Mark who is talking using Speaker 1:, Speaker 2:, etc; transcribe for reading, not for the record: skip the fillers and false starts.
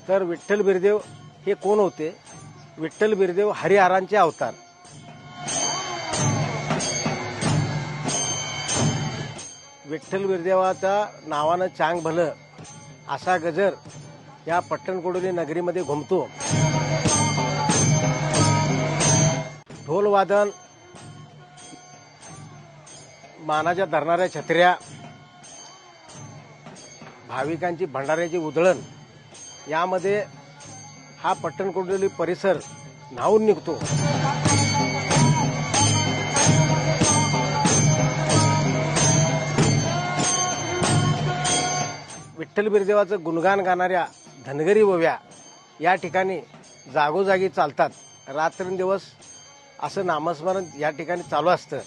Speaker 1: तर विठ्ठल बिरदेव हे कोण होते? विठ्ठल बिरदेव हरिहरांचे अवतार. विठ्ठल बिरदेवाच्या नावानं चांग भलं असा गजर या पट्टणकोडोली नगरीमध्ये घुमतो. ढोलवादन, मानाच्या धरणाऱ्या छत्र्या, भाविकांची भंडाऱ्याची उधळण यामध्ये हा पट्टणकोडोली परिसर न्हावून निघतो. विठ्ठल बिरदेवाचं गुणगान गाणाऱ्या धनगरी ओव्या या ठिकाणी जागोजागी चालतात. रात्रंदिवस असं नामस्मरण या ठिकाणी चालू असतं.